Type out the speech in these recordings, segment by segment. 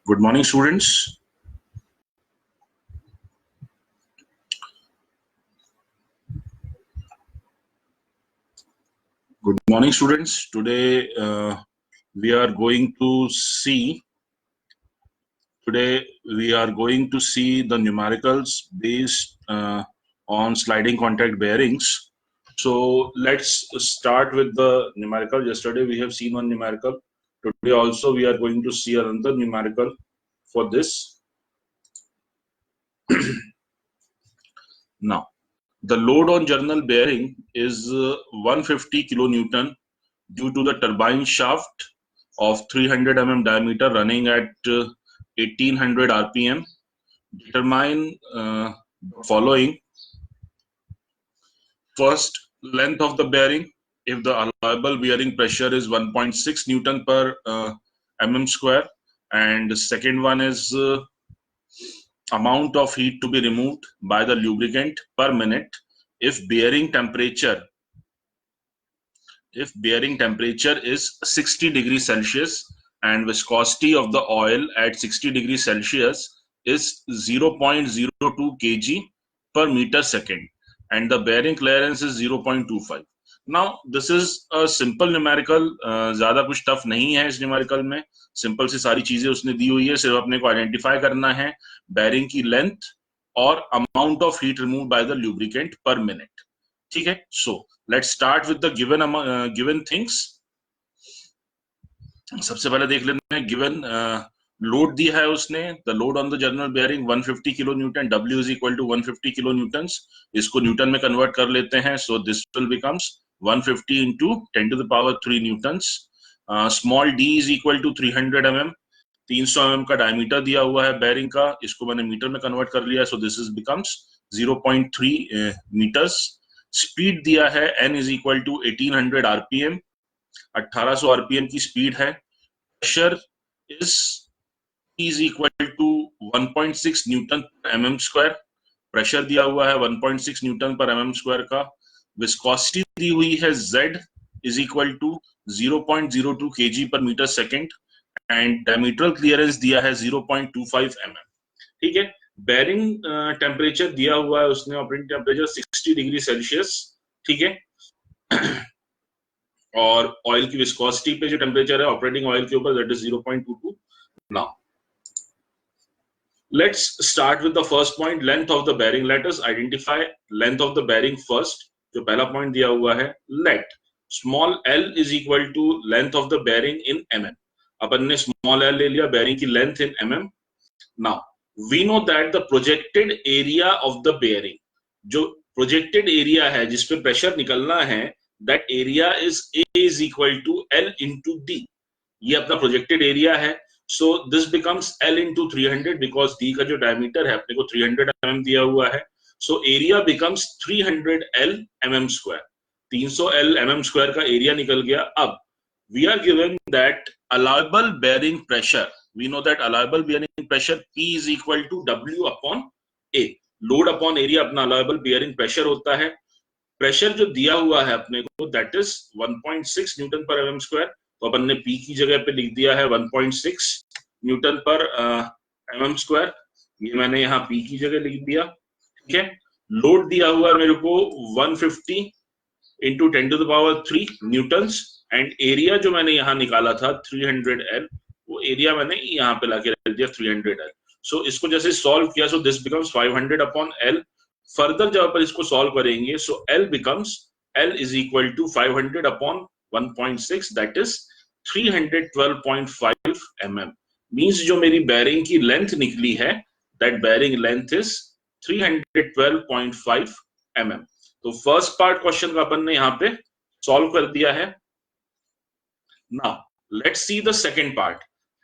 Good morning, students. Good morning, students. Today we are going to see the numericals based on sliding contact bearings. So let's start with the numerical. Yesterday we have seen one numerical. Today also we are going to see another numerical for this. Now, the load on journal bearing is 150 kilonewton due to the turbine shaft of 300 mm diameter running at 1800 rpm. Determine the following. First, length of the bearing. If the allowable bearing pressure is 1.6 Newton per mm square, and the second one is amount of heat to be removed by the lubricant per minute if bearing temperature is 60 degrees Celsius and viscosity of the oil at 60 degrees Celsius is 0.02 kg per meter second and the bearing clearance is 0.25. Now this is a simple numerical, ज़्यादा कुछ tough नहीं है इस numerical में, simple सी सारी चीजें उसने दी हुई है, सिर्फ अपने को आइडेंटिफाई करना है बेयरिंग की लेंथ और amount of heat remove by the lubricant पर मिनट. ठीक है, so let's start with the given things. सबसे पहले देख लेते हैं गिवन लोड दिया है उसने. The load on the journal bearing 150 kilo newton, W is equal to 150 kilo newtons. इसको न्यूटन में कन्वर्ट कर लेते हैं. So this will becomes 150 into 10 to the power 3 newtons. Small d is equal to 300 mm. 300 mm का diameter दिया हुआ है bearing का, इसको मैंने मीटर में कन्वर्ट कर लिया. So this is becomes 0.3 metres. Speed दिया है n is equal to 1800 rpm, 1800 rpm की स्पीड है. Pressure is equal to 1.6 newton per mm square. Pressure दिया हुआ है 1.6 न्यूटन पर mm स्क्वायर का. विस्कोसिटी दी हुई है Z is equal to 0.02 kg per metre second and diametral clearance दिया है 0.25 mm. ठीक है, बेयरिंग टेम्परेचर दिया हुआ है उसने, ऑपरेटिंग टेम्परेचर 60 डिग्री सेल्सियस. ठीक है, और ऑयल की विस्कोसिटी पे जो टेम्परेचर है ऑपरेटिंग ऑयल के ऊपर, that is 0.22. Now let's start with the first point, length of the bearing. Let us identify length of the bearing first. जो पहला पॉइंट दिया हुआ है, let small l is equal to length of the bearing in mm. अपन ने small l ले लिया, bearing की length in mm. Now we know that the projected area of the bearing, जो प्रोजेक्टेड एरिया है जिसपे प्रेशर निकलना है, that area is A is equal to L into D. ये अपना प्रोजेक्टेड एरिया है. So this becomes L into 300 because D का जो डायमीटर है अपने को 300 mm दिया हुआ है. So area becomes 300 L mm square. 300 L mm square का एरिया निकल गया. अब we are given that allowable bearing pressure, we know that allowable bearing pressure P is equal to W upon A. Load upon area अपना allowable bearing pressure होता है. Pressure जो दिया हुआ है अपने को, that is 1.6 newton per mm square. तो अपन ने P की जगह पे लिख दिया है 1.6 न्यूटन पर mm स्क्वायर. ये मैंने यहाँ P की जगह लिख दिया. ठीक है, लोड दिया हुआ है मेरे को 150 into 10 to the power 3 Newton's and area जो मैंने यहाँ निकाला था 300 L, वो एरिया मैंने यहाँ पे लाके रख दिया 300 L. सो इसको जैसे सॉल्व किया, so this becomes 500 upon L. Further जब अपन इसको सॉल्व करेंगे, so L becomes L is equal to 500 upon 1.6, that is 312.5 mm. Means जो मेरी बेयरिंग की लेंथ निकली है, that bearing length is 312.5 mm. तो फर्स्ट पार्ट क्वेश्चन का अपन ने यहाँ पे सॉल्व कर दिया है. Now let's see the second part.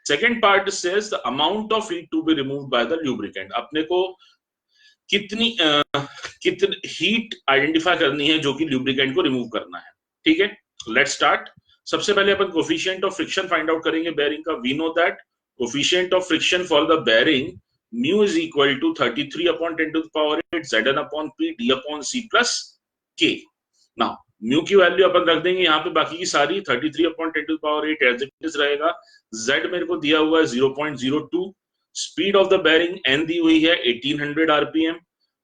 Second part says the amount of heat to be removed by the lubricant. अपने को कितनी हीट आइडेंटिफाई करनी है जो कि ल्यूब्रिकेंट को रिमूव करना है. ठीक है, लेट्स स्टार्ट. सबसे पहले अपन coefficient of friction find out करेंगे बेयरिंग का. We know that coefficient of friction for the bearing mu is equal to 33 upon 10 to the power 8 Zn upon P D upon C plus K. Now mu की value अपन रख देंगे यहाँ पे बाकी की सारी 33/10⁸ एज इट इज रहेगा। z मेरे को दिया हुआ है 0.02, speed of the bearing n दी हुई है 1800 आरपीएम,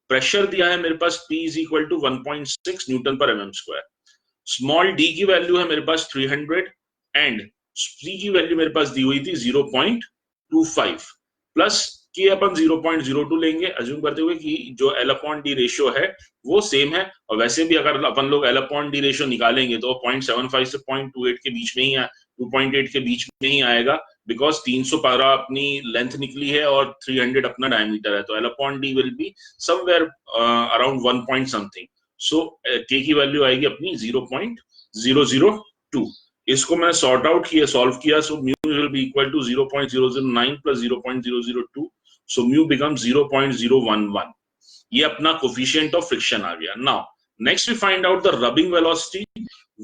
प्रेशर दिया है मेरे पास P is equal to 1.6 newton per mm square, small d की वैल्यू है मेरे पास 300 एंड C की वैल्यू मेरे पास दी हुई थी 0.25 प्लस कि अपन 0.02 लेंगे अज्यूम करते हुए कि जो L/D रेशियो है वो सेम है, और वैसे भी अगर अपन लोग L/D रेशियो निकालेंगे तो 0.75 से 0.28 के बीच में ही 2.8 के बीच में ही आएगा, बिकॉज 312 अपनी लेंथ निकली है और 300 अपना डायमीटर है, तो L/D will be somewhere around 1 point something. So K की वैल्यू आएगी अपनी 0.002। इसको मैंने सॉर्ट आउट किया, सॉल्व किया, so mu will be equal to 0.009 plus 0.002, so mu becomes 0.011. ये अपना कोफिशिएंट ऑफ फ्रिक्शन आ गया। Now next we find out the rubbing velocity,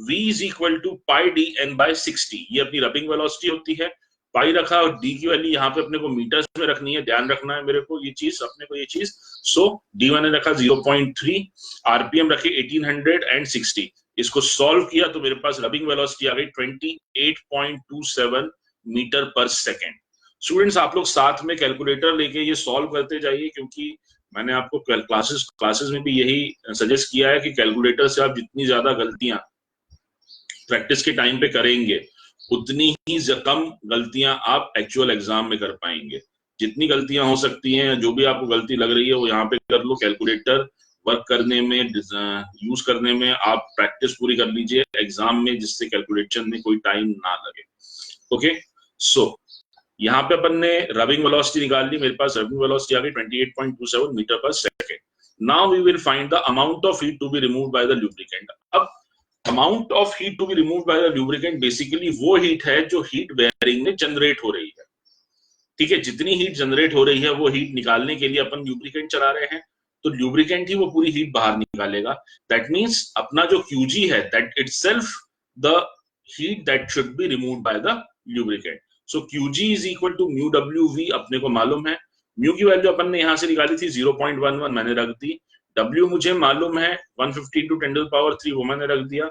v is equal to pi dn by 60। ये अपनी rubbing velocity होती है, पाई रखा और d की वैल्यू यहाँ पे अपने को मीटर्स में रखनी है, ध्यान रखना है मेरे को ये चीज, अपने को ये चीज। सो d मैंने रखा 0.3, आरपीएम रखे 1800 एंड 60, इसको सॉल्व किया तो मेरे पास रबिंग वेलोसिटी आ गई 28.27 मीटर पर सेकेंड। स्टूडेंट्स आप लोग साथ में कैलकुलेटर लेके ये सॉल्व करते जाइए, क्योंकि मैंने आपको क्लासेस में भी यही सजेस्ट किया है कि कैलकुलेटर से आप जितनी ज्यादा गलतियां प्रैक्टिस के टाइम पे करेंगे उतनी ही कम गलतियां आप एक्चुअल एग्जाम में कर पाएंगे। जितनी गलतियां हो सकती हैं, जो भी आपको गलती लग रही है वो यहाँ पे कर लो, कैलकुलेटर वर्क करने में यूज करने में आप प्रैक्टिस पूरी कर लीजिए एग्जाम में, जिससे कैलकुलेशन में कोई टाइम ना लगे। ओके, सो यहाँ पे अपन ने रबिंग वेलोसिटी निकाल ली, मेरे पास रबिंग वेलोसिटी आ गई 28.27 मीटर पर second. Now we will find the amount of heat to be removed by the lubricant. अब amount of heat to be removed by the lubricant basically वो heat है जो heat bearing में generate हो रही है। ठीक है, जितनी हीट जनरेट हो रही है वो हीट निकालने के लिए अपन लुब्रिकेंट चला रहे हैं, तो लुब्रिकेंट ही वो पूरी हीट बाहर निकालेगा। दैट मीन्स अपना जो QG है that itself the heat that should be removed by the lubricant. So QG is equal to mu WV अपने को मालूम है, म्यू की वैल्यू अपन ने यहां से निकाली थी 0.11 मैंने रख दी, W मुझे मालूम है 150 × 10⁻³ वो मैंने रख दिया,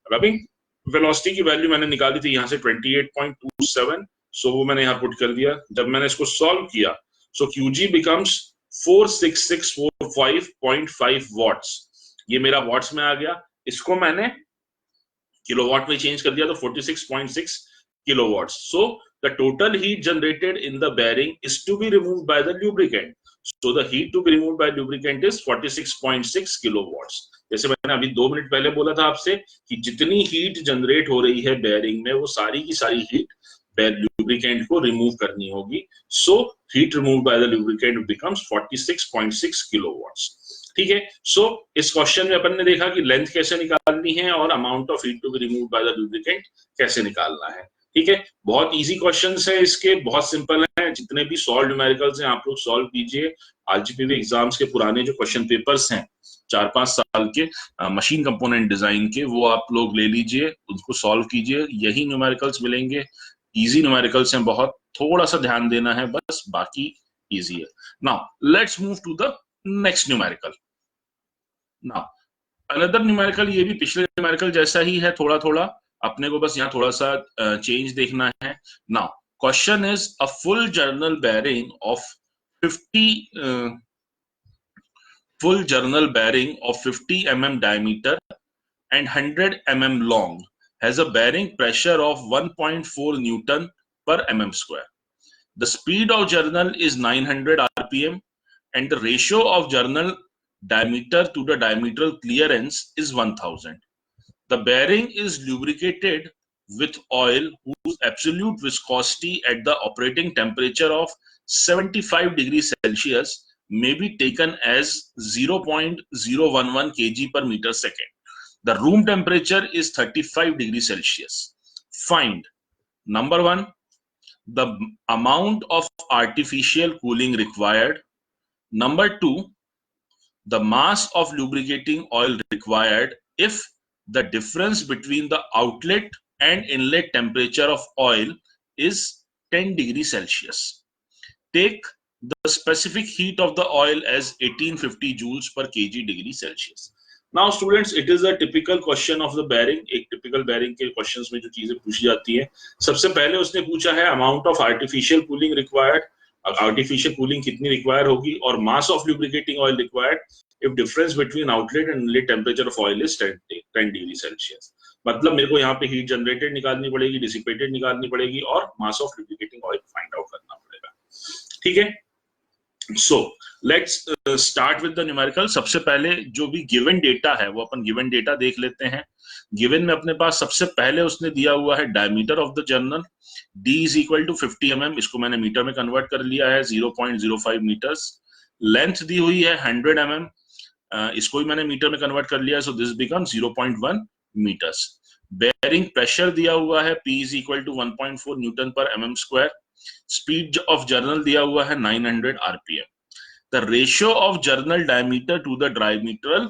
रबिंग वेलोसिटी की वैल्यू मैंने निकाली थी यहाँ से 28.27, सो वो मैंने यहाँ पुट कर दिया। जब मैंने इसको सॉल्व किया सो QG बिकम्स 46645.5 वॉट्स, ये मेरा वॉट्स में आ गया, इसको मैंने किलोवाट में चेंज कर दिया तो 46.6 kilowatts. So the total heat generated in the bearing is to be removed by the lubricant. So the heat to be removed by lubricant is 46.6 kilowatts. जैसे मैंने अभी 2 मिनट पहले बोला था आपसे कि जितनी हीट जनरेट हो रही है बेयरिंग में वो सारी की सारी हीट लुब्रिकेंट को रिमूव करनी होगी। So heat remove by the lubricant becomes 46.6 kilowatts। ठीक है, सो इस क्वेश्चन में अपन ने देखा कि लेंथ कैसे निकालनी है और amount of heat to be remove by the lubricant कैसे निकालना है। ठीक है, बहुत इजी क्वेश्चंस है इसके, बहुत सिंपल है, जितने भी सॉल्व न्यूमेरिकल्स हैं आप लोग सॉल्व कीजिए। RGPV एग्जाम्स के पुराने जो क्वेश्चन पेपर्स हैं 4-5 साल के मशीन कंपोनेंट डिजाइन के, वो आप लोग ले लीजिए, उनको सॉल्व कीजिए, यही न्यूमेरिकल्स मिलेंगे। इजी न्यूमेरिकल्स हैं बहुत, थोड़ा सा ध्यान देना है बस, बाकी इजी है। Now let's move to the next numerical. Now another numerical, ये भी पिछले न्यूमेरिकल जैसा ही है, थोड़ा थोड़ा अपने को बस यहाँ थोड़ा सा चेंज देखना है। Now question is a full journal bearing of 50 mm diameter and 100 mm long has a bearing pressure of 1.4 Newton per mm square. The speed of journal is 900 rpm and the ratio of journal diameter to the diametral clearance is 1000. The bearing is lubricated with oil whose absolute viscosity at the operating temperature of 75 degrees Celsius may be taken as 0.011 kg per meter second. The room temperature is 35 degrees Celsius. Find number 1, the amount of artificial cooling required. Number 2, the mass of lubricating oil required if the difference between the outlet and inlet temperature of oil is 10 degrees Celsius. Take the specific heat of the oil as 1850 joules per kg degree Celsius. Now students, it is a typical question of the bearing. एक typical bearing के questions में जो चीजें पूछी जाती है, सबसे पहले उसने पूछा है amount of artificial cooling required, artificial cooling कितनी रिक्वायर होगी, और मास of lubricating oil required if difference between outlet and inlet temperature of oil is 10 degree Celsius. मतलब मेरे को यहाँ पे हीट जनरेटेड निकालनी पड़ेगी, डिसिपेटेड निकालनी पड़ेगी, और मास of lubricating oil find out करना पड़ेगा। ठीक है, so let's start with the numerical. सबसे पहले जो भी गिवन डेटा है वो अपन गिवन डेटा देख लेते हैं। गिवन में अपने पास सबसे पहले उसने दिया हुआ है diameter of the journal, d is equal to 50 mm, इसको मैंने मीटर में कन्वर्ट कर लिया है, 0.05 मीटर्स। लेंथ दी हुई है 100 mm, इसको भी मैंने मीटर में कन्वर्ट कर लिया है, so this become 0.1 metres. Bearing pressure दिया हुआ है, P is equal to 1.4 newton per mm square. Speed of journal दिया हुआ है 900 rpm। The ratio of journal diameter to the diametral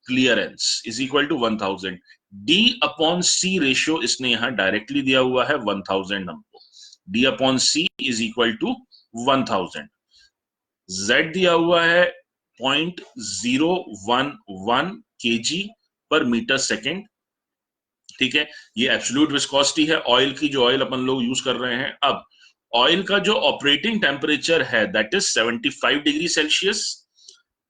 clearance is equal to 1000. D upon C ratio इसने यहाँ directly दिया हुआ है 1000 हमको। D upon C is equal to 1000. Z दिया हुआ है 0.011 kg पर मीटर सेकेंड। ठीक है, ये एब्सोल्यूट विस्कोसिटी है ऑयल की, जो ऑयल अपन लोग यूज कर रहे हैं। अब ऑयल का जो ऑपरेटिंग टेम्परेचर है that is 75 degree Celsius.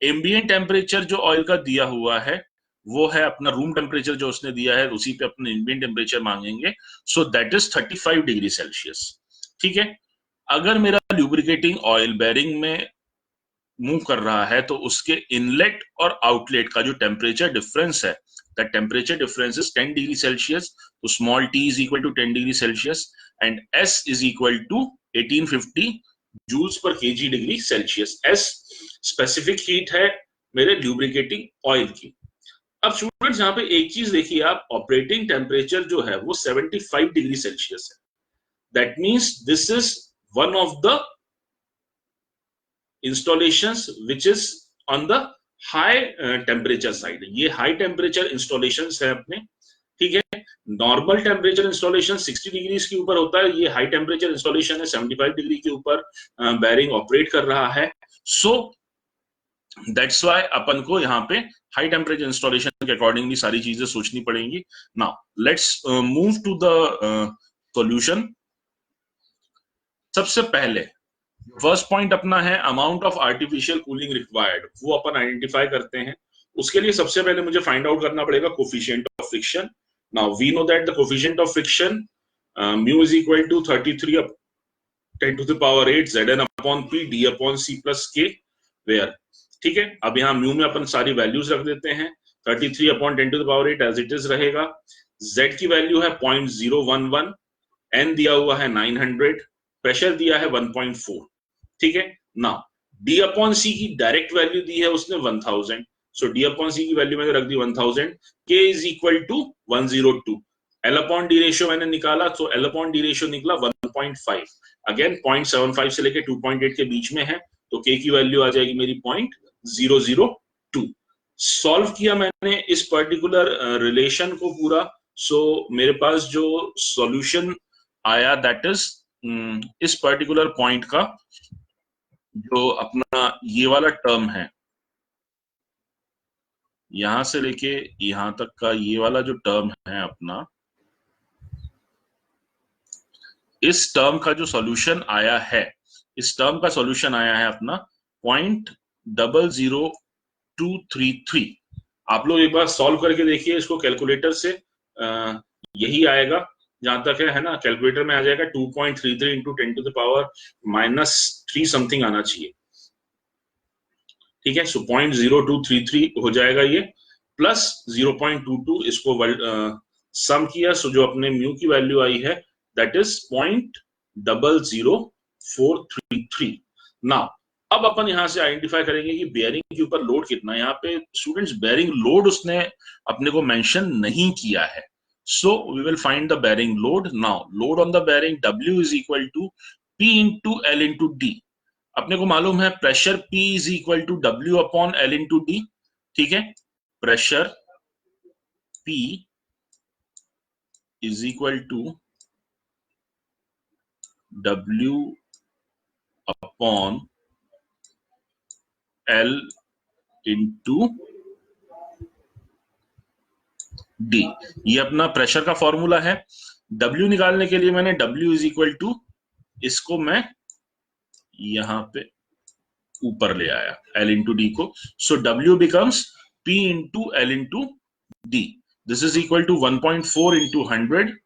Ambient temperature जो ऑयल का दिया हुआ है वो है अपना रूम टेम्परेचर जो उसने दिया है, उसी पे अपने एम्बिएंट टेम्परेचर मांगेंगे, so that is 35 degree Celsius. ठीक है, अगर मेरा ल्यूब्रिकेटिंग ऑयल बेयरिंग में मूव कर रहा है तो उसके इनलेट और आउटलेट का जो टेम्परेचर डिफरेंस है, that temperature difference is 10 degree Celsius. तो small t is equal to 10 degree Celsius and s is equal to 1850 joules पर kg degree Celsius. s specific heat है मेरे ल्यूब्रिकेटिंग ऑयल की। अब स्टूडेंट्स यहाँ पे एक चीज देखिए आप, ऑपरेटिंग टेम्परेचर जो है वो 75 डिग्री सेल्सियस है। That means this is one of the installations which is on the high temperature side। ये high temperature installations है अपने। ठीक है, नॉर्मल टेम्परेचर इंस्टॉलेशन 60 डिग्री के ऊपर होता है, ये हाई टेम्परेचर इंस्टॉलेशन है 75 डिग्री के ऊपर बेयरिंग ऑपरेट कर रहा है। सो दैट्स व्हाई अपन को यहाँ पे हाई टेम्परेचर इंस्टॉलेशन के अकॉर्डिंगली सारी चीजें सोचनी पड़ेंगी। Now let's move to the solution. सबसे पहले फर्स्ट पॉइंट अपना है amount of artificial cooling required, वो अपन आइडेंटिफाई करते हैं। उसके लिए सबसे पहले मुझे फाइंड आउट करना पड़ेगा coefficient of friction. Now we know that the coefficient of friction mu is equal to 33 10 to the power 8 Zn upon P D upon C plus K where। ठीक है, अब यहाँ म्यू में अपन सारी वैल्यूज रख देते हैं। 33 upon 10 to the power 8 as it is रहेगा। Z की वैल्यू है 0.011, N दिया हुआ है 900, प्रेशर दिया है 1.4। ठीक है, नाउ D अपॉन C की डायरेक्ट वैल्यू दी है उसने 1000, सो D अपॉन C की वैल्यू मैंने रख दी 1000। K is equal to 102। L upon D ratio मैंने निकाला, तो L अपॉन D रेशियो निकला 1.5। अगेन 0.75 से लेके 2.8 के बीच में है, तो K की वैल्यू आ जाएगी मेरी 0.002। सॉल्व किया मैंने इस पर्टिकुलर रिलेशन को पूरा, सो मेरे पास जो सॉल्यूशन आया दैट इज इस पर्टिकुलर पॉइंट का जो अपना ये वाला टर्म है, यहां से लेके यहां तक का ये वाला जो टर्म है अपना, इस टर्म का जो सॉल्यूशन आया है, इस टर्म का सॉल्यूशन आया है अपना 0.00233। आप लोग एक बार सॉल्व करके देखिए इसको कैलकुलेटर से, यही आएगा जहां तक है ना, कैलकुलेटर में आ जाएगा 2.33 into 10 to the power -3 something आना चाहिए। ठीक है, सो 0.0233 हो जाएगा ये, प्लस 0.22 इसको सम किया, सो जो अपने म्यू की वैल्यू आई है दैट इज 0.00433। नाउ अब अपन यहां से आइडेंटिफाई करेंगे कि बेयरिंग के ऊपर लोड कितना है। यहाँ पे स्टूडेंट्स बेयरिंग लोड उसने अपने को मेंशन नहीं किया है, so we will find the bearing load. Now load on the bearing W is equal to P into L into D। अपने को मालूम है pressure P is equal to W upon L into D। ठीक है, pressure P is equal to W upon L into D. ये अपना pressure का formula है। डब्ल्यू निकालने के लिए मैंने डब्ल्यू इज इक्वल टू, इसको मैं यहां पे ऊपर ले आया एल इंटू डी को, so W becomes P into L into D. This is equal to 1.4 into 100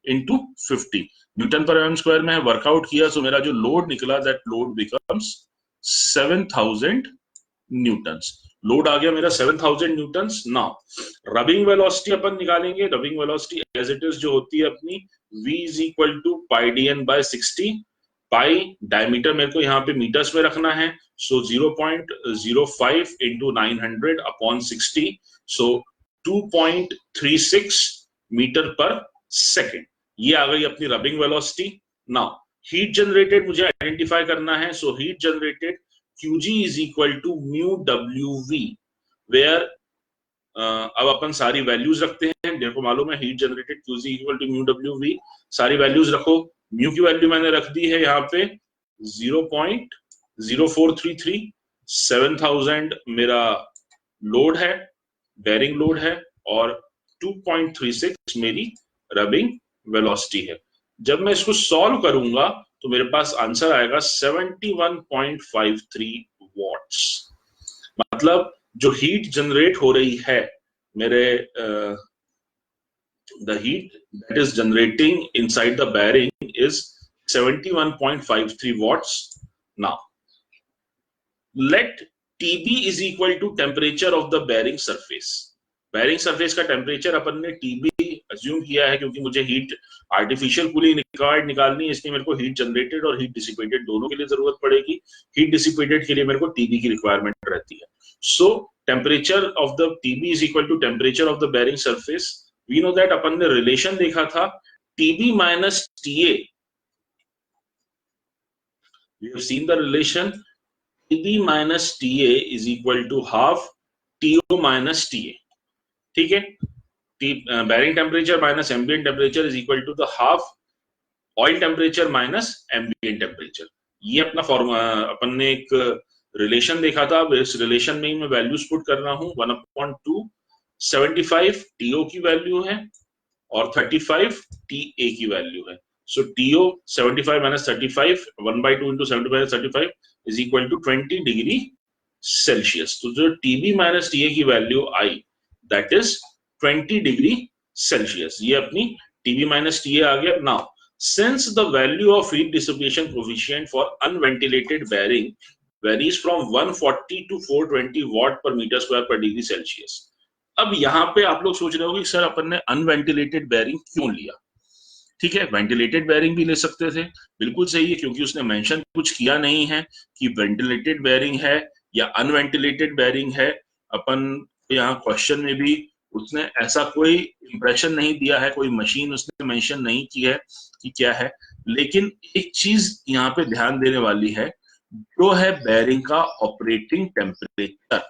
into 50 newton पर एम स्क्वायर में वर्कआउट किया, सो मेरा जो लोड निकला that load becomes 7000 newtons. Load आ गया मेरा 7000 न्यूटन्स। नाउ रबिंग वेलोसिटी अपन निकालेंगे। Rubbing velocity as it is जो होती है अपनी v is equal to pi D N by 60। Pi diameter मेरे को यहाँ पे मीटर्स में रखना है, सो 0.05 इंटू 900 अपॉन 60, सो 2.36 मीटर पर सेकेंड। ये आ गई अपनी rubbing velocity. Now heat generated मुझे आइडेंटिफाई करना है, so heat generated QG is equal to mu WV, where अब अपन सारी वैल्यूज रखते हैं। मेरे को मालूम है heat generated QG equal to mu WV, सारी वैल्यूज रखो। म्यू की वैल्यू मैंने रख दी है यहाँ पे 0.0433, 7000 मेरा लोड है, बेरिंग लोड है, और 2.36 मेरी रबिंग वेलोसिटी है। जब मैं इसको सॉल्व करूंगा तो मेरे पास आंसर आएगा 71.53 वॉट्स। मतलब जो हीट जनरेट हो रही है मेरे the heat that is generating inside the bearing is 71.53 watts. Now let TB is equal to temperature of the bearing surface. Bearing surface का टेम्परेचर अपन ने TB अज्यूम किया है, क्योंकि मुझे हीट आर्टिफिशियल कूलिंग रिक्वायर्ड निकालनी है, इसलिए मेरे को हीट जनरेटेड और हीट डिसिपेटेड दोनों के लिए जरूरत पड़ेगी। हीट डिसिपेटेड के लिए मेरे को TB की रिक्वायरमेंट रहती है। So temperature of the TB is equal to temperature of the bearing surface. We know that अपन ने रिलेशन देखा था TB minus TA। We have seen the relation TB minus TA is equal to half TO minus TA। ठीक है, bearing temperature minus ambient temperature is equal to the half oil temperature minus ambient temperature. ये अपना formula अपन ने एक relation देखा था। इस relation में ही मैं वैल्यूज पुट कर रहा हूं। 1/2 75 TO की वैल्यू है और 35 TA की वैल्यू है। So TO 75 minus 35, 1/2 into 75 minus 35 is equal to 20 degree Celsius. तो जो TB माइनस TA की वैल्यू आई दैट इज 20 डिग्री सेल्सियस। ये अपनी TB माइनस TA आ गया। Now since the value of heat dissipation coefficient for unventilated bearing varies from 140 to 420 watt per meter square per degree Celsius। अब यहाँ पे आप लोग सोच रहे हो कि सर अपन ने अनवेंटिलेटेड बेरिंग क्यों लिया। ठीक है, वेंटिलेटेड बेरिंग भी ले सकते थे, बिल्कुल सही है, क्योंकि उसने मेंशन कुछ किया नहीं है कि वेंटिलेटेड बेरिंग है या अनवेंटिलेटेड बेरिंग है। अपन यहाँ क्वेश्चन में भी उसने ऐसा कोई इंप्रेशन नहीं दिया है, कोई मशीन उसने मेंशन नहीं की है कि क्या है। लेकिन एक चीज यहाँ पे ध्यान देने वाली है, जो है बेरिंग का ऑपरेटिंग टेम्परेचर।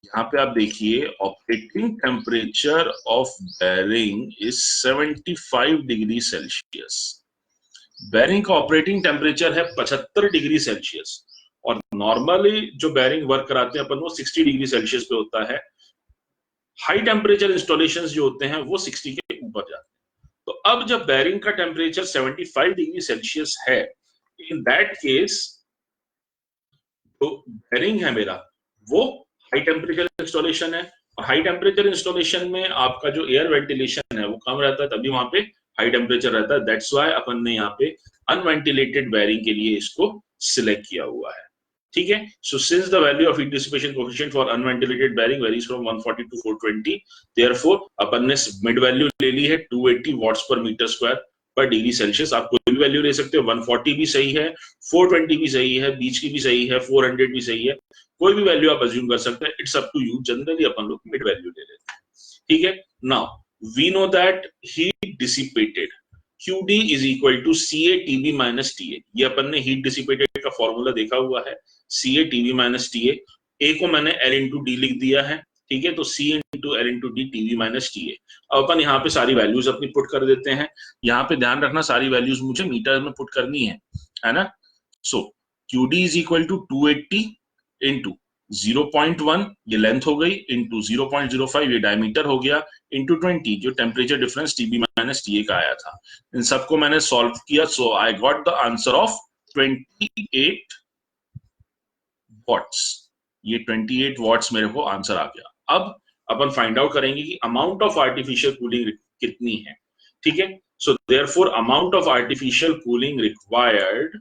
यहाँ पे आप देखिए operating temperature of bearing is 75 degree Celsius. Bearing का ऑपरेटिंग टेम्परेचर है 75 डिग्री सेल्सियस, और नॉर्मली जो बेरिंग वर्क कराते हैं अपन वो 60 डिग्री सेल्सियस पे होता है। हाई टेम्परेचर इंस्टॉलेशन जो होते हैं वो 60 के ऊपर जाते हैं। तो अब जब बेरिंग का टेम्परेचर 75 डिग्री सेल्सियस है, इन दैट केस जो बेरिंग है मेरा वो हाई टेम्परेचर इंस्टॉलेशन है। हाई टेम्परेचर इंस्टॉलेशन में आपका जो एयर वेंटिलेशन है वो कम रहता है, तभी वहां पे हाई टेम्परेचर रहता है। दैट्स व्हाई अपन ने यहाँ पे अनवेंटिलेटेड बेरिंग के लिए इसको सिलेक्ट किया हुआ है। ठीक है, so since the value of heat dissipation coefficient for unventilated bearing varies from 140 to 420, therefore अपन ने मिड वैल्यू ले ली है 280 वाट्स पर मीटर स्क्वायर पर डिग्री सेल्सियस। आप कोई भी वैल्यू ले सकते हो, 140 भी सही है, 420 भी सही है, बीच की भी सही है, 400 भी सही है, कोई भी वैल्यू आप अज्यूम कर सकते हैं। It's up to you, generally अपन लोग मिड वैल्यू ले लेते हैं। ठीक है, now we know that heat dissipated QD is equal to CA TB minus TA। ये अपन ने हीट डिसिपेटेड का फॉर्मूला देखा हुआ है, CA TB minus TA। A को मैंने L इंटू D लिख दिया है। ठीक है, तो C into L into D TB minus TA। अब अपन यहाँ पे सारी वैल्यूज अपनी पुट कर देते हैं। यहाँ पे ध्यान रखना सारी वैल्यूज मुझे मीटर में पुट करनी है ना। So QD is equal to 280 into 0.1 ये लेंथ हो गई, इंटू 0.05 ये डायमीटर हो गया, इंटू 20 जो temperature difference TB minus TA का आया था। इन सबको मैंने सॉल्व किया, so I got the answer of 28 watts. ये 28 वॉट्स मेरे को आंसर आ गया। अब अपन फाइंड आउट करेंगे कि अमाउंट ऑफ आर्टिफिशियल कूलिंग कितनी है। ठीक है, so therefore amount of artificial cooling required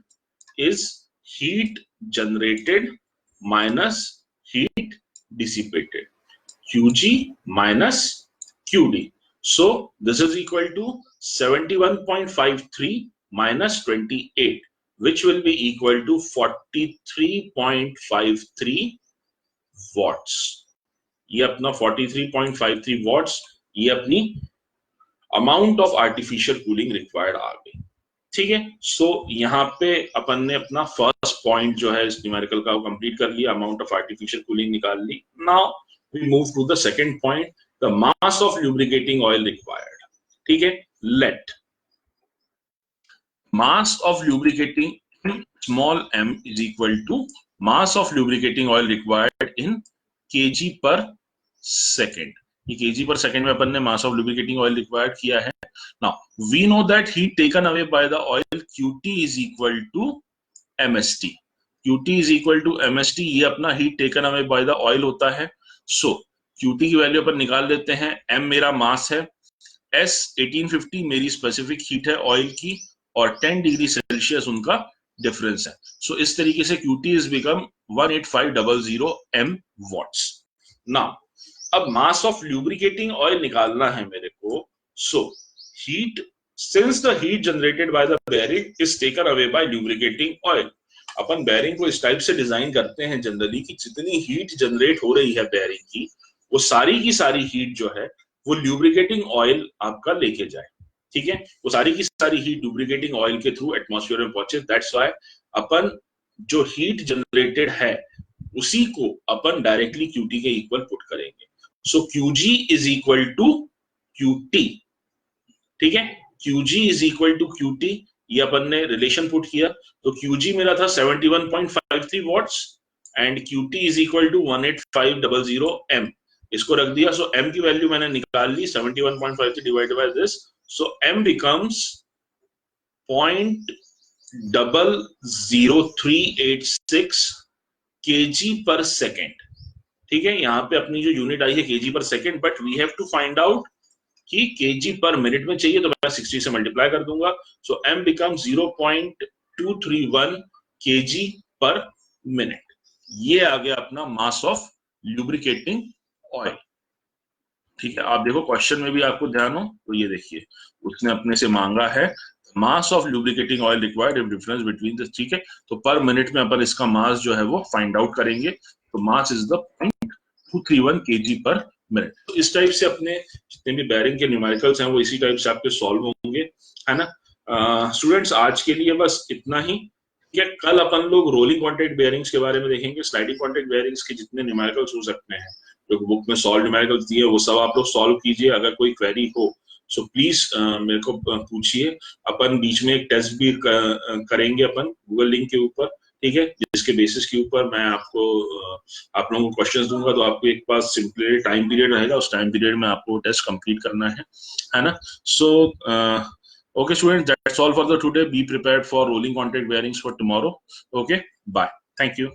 is heat generated minus heat dissipated, Qg minus Qd. So this is equal to 71.53 minus 28, which will be equal to 43.53 watts. ये अपना 43.53 watts, ये अपनी amount of artificial cooling required आ गई। ठीक है, सो यहाँ पे अपन ने अपना फर्स्ट पॉइंट जो है इस न्यूमेरिकल का कंप्लीट कर लिया, अमाउंट ऑफ आर्टिफिशियल कूलिंग निकाल ली। Now we move to the second point, the mass of lubricating oil required. ठीक है, let mass of lubricating small m is equal to mass of lubricating oil required in kg पर second. ये kg पर second में अपन ने mass of lubricating oil required किया है। Now we know that heat taken away by the oil Qt is equal to MST. Qt is equal to MST, ये अपना heat taken away by the oil होता है। So Qt की value अपन निकाल लेते हैं। M मेरा मास है, S 1850 मेरी स्पेसिफिक हीट है ऑयल की, और 10 डिग्री सेल्सियस उनका डिफरेंस है। सो इस तरीके से Qt इज बिकम 18500 m वॉट्स। नाउ अब मास ऑफ लुब्रिकेटिंग ऑयल निकालना है मेरे को। So heat, since the heat generated by the bearing is taken away by lubricating oil, upon bearing को इस टाइप से डिजाइन करते हैं जनरली कि जितनी हीट जनरेट हो रही है बेयरिंग की, वो सारी की सारी हीट जो है वो लुब्रिकेटिंग ऑयल आपका लेके जाए। ठीक है, वो सारी की सारी हीट लुब्रिकेटिंग ऑयल के थ्रू एटमॉस्फेयर में पहुंचे। दैट्स व्हाई अपन जो हीट जनरेटेड है उसी को अपन डायरेक्टली Qt के इक्वल पुट करेंगे। So Qg is equal to Qt। ठीक है, Qg is equal to Qt, ये अपन ने रिलेशन पुट किया। तो Qg मेरा था 71.53 watts and Qt is equal to 18500 m, इसको रख दिया। सो m की वैल्यू मैंने निकाल ली, 71.53 divided by this, so m becomes 0.00386 kg पर सेकेंड। ठीक है, यहाँ पे अपनी जो यूनिट आई है kg पर second, but we have to find out कि kg पर मिनट में चाहिए, तो मैं 60 से मल्टीप्लाई कर दूंगा। So m becomes 0.231 kg per minute. ये आ गया अपना मास ऑफ लुब्रिकेटिंग ऑयल। ठीक है, आप देखो क्वेश्चन में भी आपको ध्यान हो तो ये देखिए उसने अपने से मांगा है मास of lubricating oil required difference between the. ठीक है, तो पर मिनट में अपन इसका मास जो है वो फाइंड आउट करेंगे। तो mass is the 0.231 kg per minute. तो इस टाइप से अपने जितने भी बेयरिंग के न्यूमेरिकल्स हैं वो इसी टाइप से आपके सॉल्व होंगे, है ना। स्टूडेंट्स आज के लिए बस इतना ही। ठीक है, कल अपन लोग रोलिंग कॉन्टैक्ट बेयरिंग्स के बारे में देखेंगे, स्लाइडिंग कॉन्टैक्ट बेयरिंग्स के जितने न्यूमेरिकल्स हो सकते हैं जो बुक में सॉल्व न्यूमेरिकल्स दिए वो सब आप लोग सॉल्व कीजिए। अगर कोई क्वेरी हो सो प्लीज मेरे को पूछिए। अपन बीच में एक टेस्ट भी करेंगे अपन गूगल लिंक के ऊपर। ठीक है, जिसके बेसिस के ऊपर मैं आपको आप लोगों को क्वेश्चंस दूंगा, तो आपको एक पास सिंपली टाइम पीरियड रहेगा, उस टाइम पीरियड में आपको टेस्ट कंप्लीट करना है ना। सो okay students, that's all for the today. Be prepared for rolling contact bearings for tomorrow. Okay, bye, thank you.